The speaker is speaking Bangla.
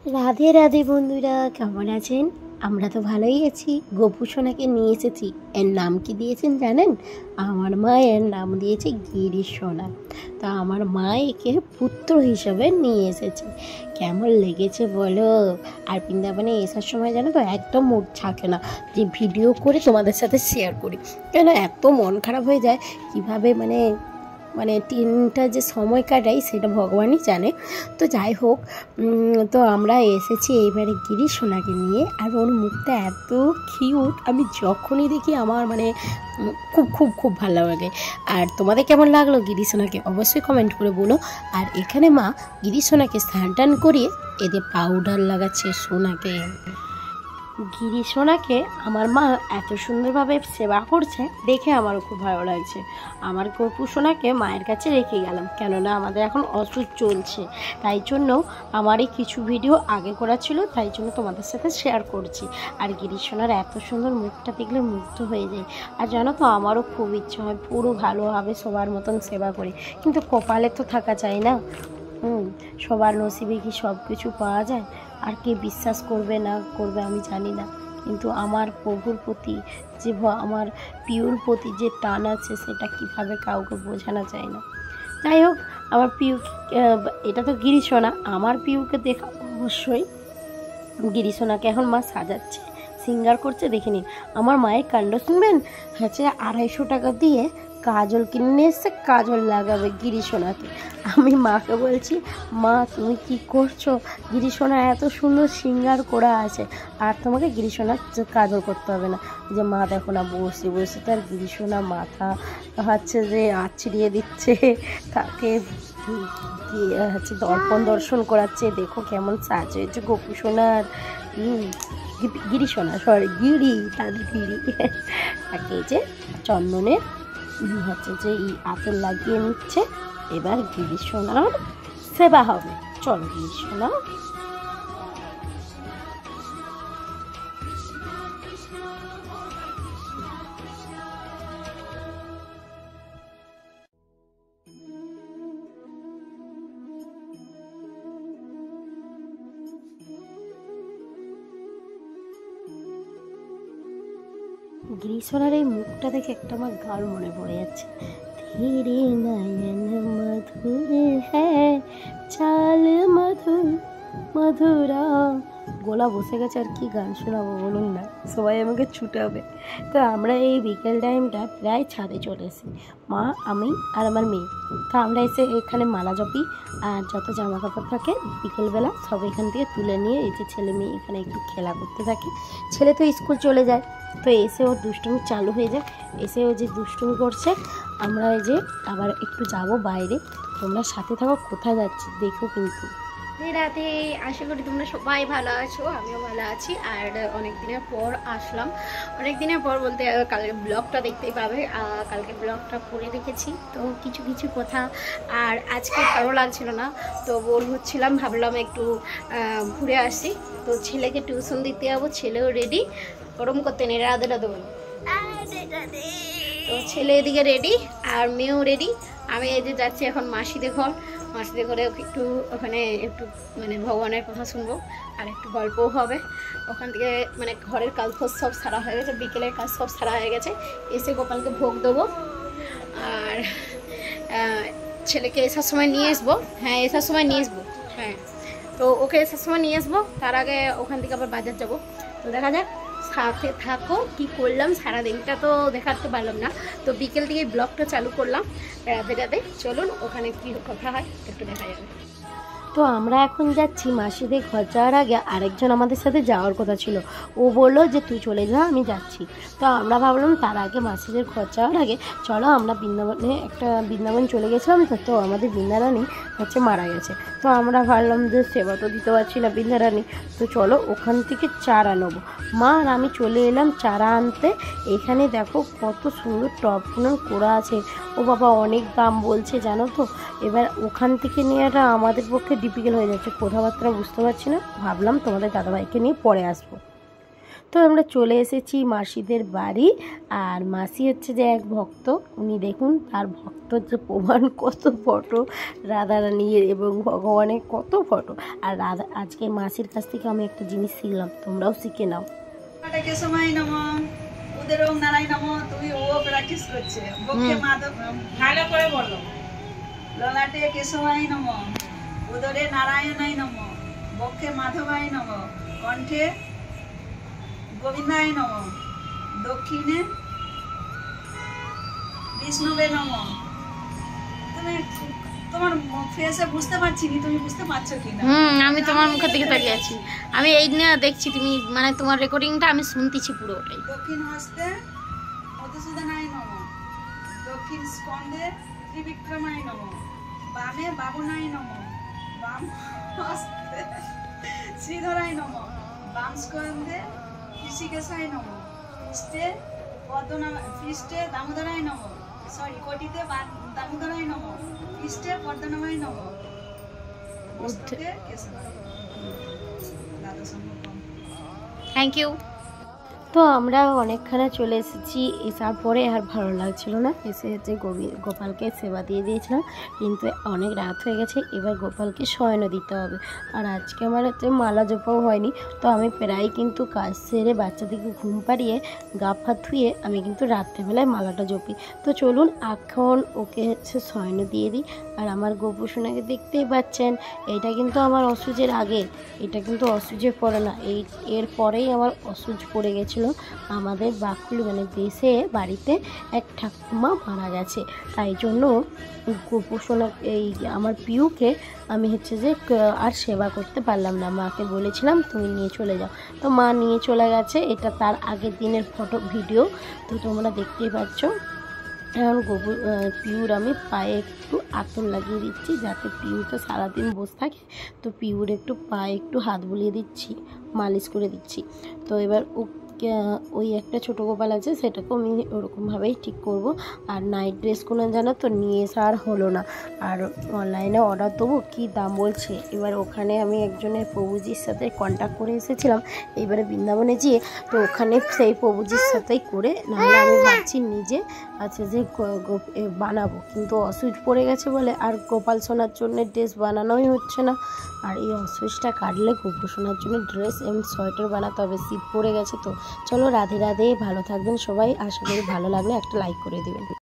রাধে রাধে বন্ধুরা, কেমন আছেন? আমরা তো ভালোই আছি। গোপু সোনাকে নিয়ে এসেছি। এর নাম কি দিয়েছেন জানেন? আমার মা এর নাম দিয়েছে গিরি সোনা। তো আমার মা একে পুত্র হিসাবে নিয়ে এসেছে। কেমন লেগেছে বলো? আর বৃন্দাবনে আসার সময় জানো তো একদম মুড থাকে না যে ভিডিও করে তোমাদের সাথে শেয়ার করি, কেন এত মন খারাপ হয়ে যায়। কিভাবে মানে মানে তিনটা যে সময় কাটাই সেটা ভগবানই জানে। তো যাই হোক, তো আমরা এসেছি এইবারে গিরি সোনাকে নিয়ে। আর ওর মুখটা এত কিউট, আমি যখনই দেখি আমার মানে খুব খুব খুব ভালো লাগে। আর তোমাদের কেমন লাগলো গিরি সোনাকে অবশ্যই কমেন্ট করে বলো। আর এখানে মা গিরি সোনাকে স্নান টান করিয়ে এদের পাউডার লাগাচ্ছে সোনাকে। গিরি সোনাকে আমার মা এত সুন্দরভাবে সেবা করছে দেখে আমারও খুব ভালো লাগছে। আমার গপু সোনাকে মায়ের কাছে রেখে গেলাম, কেননা আমাদের এখন ওষুধ চলছে, তাই জন্য আমার এই কিছু ভিডিও আগে করা ছিল, তাই জন্য তোমাদের সাথে শেয়ার করছি। আর গিরি সোনার এত সুন্দর মুখটা দেখলে মুগ্ধ হয়ে যায়। আর জানো তো আমারও খুব ইচ্ছা হয় পুরো ভালোভাবে সবার মতন সেবা করি, কিন্তু কপালে তো থাকা চাই না। সবার নসিবে কি সব কিছু পাওয়া যায়? আর কে বিশ্বাস করবে না করবে আমি জানি না, কিন্তু আমার প্রভুর প্রতি যে আমার পিউর প্রতি যে টান আছে সেটা কিভাবে কাউকে বোঝানো যায় না। যাই হোক, আমার পিউ, এটা তো গিরি সোনা, আমার পিউকে দেখা অবশ্যই। গিরি সোনাকে এখন মা সাজাচ্ছে, সিঙ্গার করছে, দেখে নিন। আমার মায়ের কাণ্ড শুনবেন, হচ্ছে 250 টাকা দিয়ে কাজল কিনে এসছে, কাজল লাগাবে গিরি সোনাকে। আমি মাকে বলছি, মা তুমি কি করছো? গিরি সোনা এত সুন্দর সিঙ্গার করা আছে, আর তোমাকে গিরি সোনার কাজল করতে হবে না। যে মা দেখো না বসে বসে তার গিরি সোনা মাথা হচ্ছে যে আছড়িয়ে দিচ্ছে, তাকে হচ্ছে দর্শন করাচ্ছে। দেখো কেমন সাজ হয়েছে গোপু সোনার। গিরি সোনা, সরি গিরি, তাদের গিরি। তাকে যে চন্দনের হচ্ছে যে আতর লাগিয়ে নিচ্ছে। এবার গিরি সোনার সেবা হবে। চলো গিরি সোনা। গিরি সোনার এই মুখটা দেখে একটা আমার গান মনে পড়ে যাচ্ছে। ধীরে নয়ন মধুর হ্যাঁ, চাল মধুর মধুরা। গলা বসে গেছে, আর কি গান শোনাবো বলুন না, সবাই আমাকে ছুটাবে। তো আমরা এই বিকেল টাইমটা প্রায় ছাদে চলে এসেছি, মা, আমি আর আমার মেয়ে। তো আমরা এসে এখানে মালা জপি, আর যত জামা কাপড় থাকে বিকেলবেলা সব এখান থেকে তুলে নিয়ে এই যে ছেলে মেয়ে এখানে একটু খেলা করতে থাকে। ছেলে তো স্কুল চলে যায়, তো এসে ওর দুষ্টুমি চালু হয়ে যায়। এসে ও যে দুষ্টুমি করছে, আমরা এই যে আবার একটু যাব বাইরে। তোমরা সাথে থাকো, কোথায় যাচ্ছি দেখো কিন্তু। রাতে আশা করি তোমরা সবাই ভালো আছো, আমিও ভালো আছি। আর অনেক দিনের পর আসলাম, অনেক দিনের পর বলতে কালকে ব্লগটা দেখতেই পাবে। কালকে ব্লগটা করে রেখেছি, তো কিছু কিছু কথা। আর আজকে ভালো লাগছিল না, তো বোর হচ্ছিলাম, ভাবলাম একটু ঘুরে আসি। তো ছেলেকে টিউশন দিতে যাবো, ছেলেও রেডি, গরম করতে নেই, রাধে রাধে বলো। তো ছেলে এদিকে রেডি আর মেয়েও রেডি। আমি এই যে যাচ্ছি এখন মাসিদের ঘর, মাসিদের ঘরে একটু ওখানে একটু মানে ভগবানের কথা শুনবো, আর একটু গল্পও হবে। ওখান থেকে মানে ঘরের কাজ সব সারা হয়ে গেছে, বিকেলের কাজ সব সারা হয়ে গেছে। এসে গোপালকে ভোগ দেবো, আর ছেলেকে আসার সময় নিয়ে আসবো। হ্যাঁ, আসার সময় নিয়ে আসবো। হ্যাঁ, তো ওকে আসার সময় নিয়ে আসবো, তার আগে ওখান থেকে আবার বাজার যাবো। তো দেখা যাক, সাথে থাকো। কি করলাম সারাদিনটা তো দেখাতে পারলাম না, তো বিকেল থেকে ব্লগটা চালু করলাম। রাতে রাতে চলুন ওখানে কি কথা হয় একটু দেখা যাবে। তো আমরা এখন যাচ্ছি মাসিদের ঘর। যাওয়ার আগে আরেকজন আমাদের সাথে যাওয়ার কথা ছিল, ও বললো যে তুই চলে যা, আমি যাচ্ছি। তো আমরা ভাবলাম তার আগে মাসিদের ঘর যাওয়ার আগে চলো আমরা বৃন্দাবন চলে গেছিলাম। তো আমাদের বৃন্দারানী হচ্ছে মারা গেছে। তো আমরা ভাবলাম যে সেবা তো দিতে পারছি না বৃন্দারানী, তো চলো ওখান থেকে চারা নেবো। মা আর আমি চলে এলাম চারা আনতে। এখানে দেখো কত সুন্দর টবগুলো করা আছে। ও বাবা, অনেক দাম বলছে জানো তো। এবার ওখান থেকে নেওয়াটা আমাদের পক্ষে ডিফিকাল্ট হয়ে যাচ্ছে, কথাবার্তা বুঝতে পারছি না। ভাবলাম তোমাদের দাদাভাইকে নিয়ে পরে আসবো। তো আমরা চলে এসেছি মাসিদের বাড়ি। আর মাসি হচ্ছে যে এক ভক্ত, উনি দেখুন তার ভক্তর যে প্রমাণ কত ফটো রাধারানীর এবং ভগবানের কত ফটো। আর আজকে মাসির কাছ থেকে আমি একটা জিনিস শিখলাম, তোমরাও শিখে নাও। সময় নম ওদের ওম নারায়ণ নম, তুমি ও প্র্যাকটিস করছে। বক্ষে মাধব, ভালো করে বলো। ললাটে কেশবায় নম, উদরে নারায়ণায় নম, বক্ষে মাধবায় নম, কণ্ঠে গোবিন্দায় নম, দক্ষিণে বিষ্ণুবে নম। তুমি তোমার ফেসে বুঝতে পারছি না, তুমি বুঝতে পারছো কিনা? আমি তোমার মুখের দিকে তাকিয়ে আছি, আমি এই নিয়ে দেখছি, তুমি মানে তোমার রেকর্ডিংটা আমি শুনতেছি পুরোটাই। দক্ষিণ হস্তে মধুসূদনায় নম, দক্ষিণ স্কন্ধে ত্রিবিক্রমায় নম, বামে বাবুনায় নম, বাম হস্তে শ্রীধরায় নম, বাম স্কন্ধে ঋষিকেশায় নম, পৃষ্ঠে দামোদরায় নম, কোটিতে দামোদরায় নম, পৃষ্ঠে পদ্মনাভায় নম, মস্তকে কেশবায়। Thank you. তো আমরা অনেকখানে চলে এসেছি, এসার পরে আর ভালো লাগছিল না, এসে হচ্ছে গোপালকে সেবা দিয়ে দিয়েছিলাম, কিন্তু অনেক রাত হয়ে গেছে, এবার গোপালকে শয়নও দিতে হবে। আর আজকে আমার হচ্ছে মালা জপাও হয়নি, তো আমি প্রায় কিন্তু কাজ সেরে বাচ্চাদেরকে ঘুম পাড়িয়ে গা হাত ধুয়ে আমি কিন্তু রাত্রেবেলায় মালাটা জপি। তো চলুন এখন ওকে হচ্ছে শয়ন দিয়ে দিই। আর আমার গোপুসোনাকে দেখতেই পাচ্ছেন, এটা কিন্তু আমার অসুজের আগে, এটা কিন্তু অসুজে পড়ে না, এর পরেই আমার অসুজ পড়ে গেছিলো। আমাদের বাকুল মানে দেশে বাড়িতে এক ঠাকুমা মারা গেছে, তাই জন্য গোপুসোনা এই আমার পিউকে আমি হচ্ছে যে আর সেবা করতে পারলাম না। মাকে বলেছিলাম তুমি নিয়ে চলে যাও, তো মা নিয়ে চলে গেছে। এটা তার আগের দিনের ফটো ভিডিও, তো তোমরা দেখতেই পাচ্ছ। এখন পিউর আমি পায়ে একটু আতর লাগিয়ে দিচ্ছি, যাতে পিউ তো সারাদিন বসে থাকে, তো পিউর একটু পায়ে একটু হাত বুলিয়ে দিচ্ছি, মালিশ করে দিচ্ছি। তো এবার ওই একটা ছোটো গোপাল আছে, সেটাকেও আমি ওরকমভাবেই ঠিক করব। আর নাইট ড্রেসগুলো জানো তো নিয়ে এসে আর হলো না, আর অনলাইনে অর্ডার দেবো, কী দাম বলছে। এবার ওখানে আমি একজনের প্রভুজির সাথে কন্ট্যাক্ট করে এসেছিলাম এইবারে বৃন্দাবনে যেয়ে, তো ওখানে সেই প্রভুজির সাথেই করে, নাহলে আমি ভাবছি নিজে আছে যে বানাবো, কিন্তু অসুজ পড়ে গেছে বলে আর গোপাল সোনার জন্য ড্রেস বানানোই হচ্ছে না। আর এই অসুজটা কাটলে গোপাল সোনার জন্য ড্রেস এবং সোয়েটার বানাতে হবে, শীত পড়ে গেছে। তো চলো রাধে রাধে, ভালো থাকবেন সবাই, আশা করি ভালো লাগলে একটা লাইক করে দেবেন।